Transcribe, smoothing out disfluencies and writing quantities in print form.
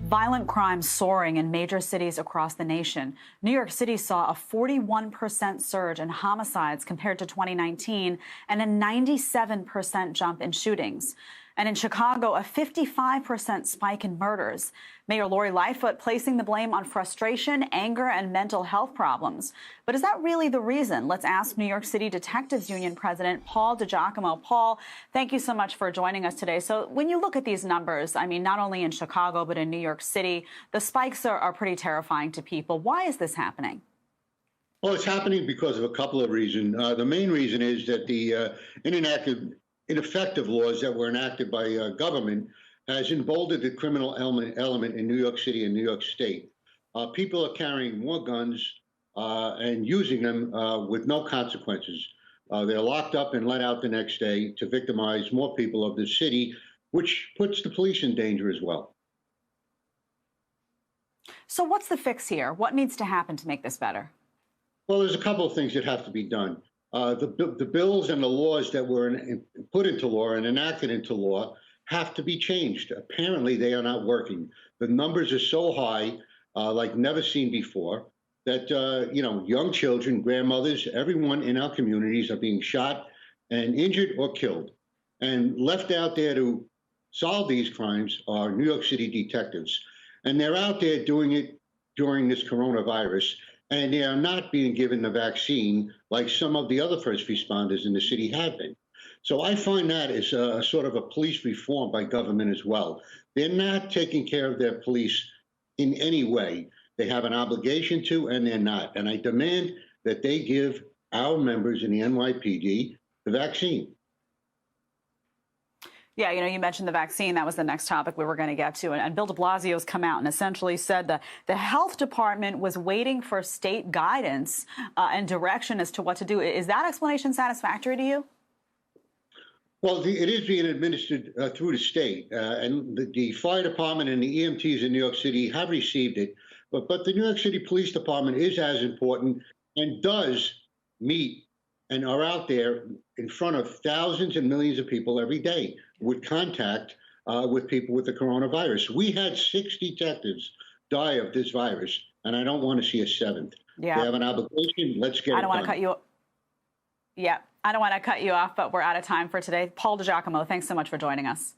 Violent crime soaring in major cities across the nation. New York City saw a 41% surge in homicides compared to 2019 and a 97% jump in shootings. And in Chicago, a 55% spike in murders. Mayor Lori Lightfoot placing the blame on frustration, anger, and mental health problems. But is that really the reason? Let's ask New York City Detectives Union President Paul DiGiacomo. Paul, thank you so much for joining us today. So when you look at these numbers, I mean, not only in Chicago, but in New York City, the spikes are pretty terrifying to people. Why is this happening? Well, it's happening because of a couple of reasons. The main reason is that the ineffective laws that were enacted by government has emboldened the criminal element in New York City and New York State. People are carrying more guns and using them with no consequences. They're locked up and let out the next day to victimize more people of the city, which puts the police in danger as well. So what's the fix here? What needs to happen to make this better? Well, there's a couple of things that have to be done. The bills and the laws that were put into law and enacted into law have to be changed. Apparently, they are not working. The numbers are so high, like never seen before, that young children, grandmothers, everyone in our communities are being shot and injured or killed. And left out there to solve these crimes are New York City detectives. And they're out there doing it during this coronavirus. And they are not being given the vaccine like some of the other first responders in the city have been. So I find that as a sort of a police reform by government as well. They're not taking care of their police in any way. They have an obligation to, and they're not. And I demand that they give our members in the NYPD the vaccine. Yeah, you mentioned the vaccine. That was the next topic we were going to get to. And Bill de Blasio's come out and essentially said that the health department was waiting for state guidance and direction as to what to do. Is that explanation satisfactory to you? Well, it is being administered through the state, and the fire department and the EMTs in New York City have received it. But the New York City Police Department is as important and does meet and are out there in front of thousands and millions of people every day with contact with people with the coronavirus. We had 6 detectives die of this virus, and I don't want to see a 7th. Yeah. They have an obligation. Let's get it done. I don't want to cut you. Yeah, I don't want to cut you off, but we're out of time for today. Paul DiGiacomo, thanks so much for joining us.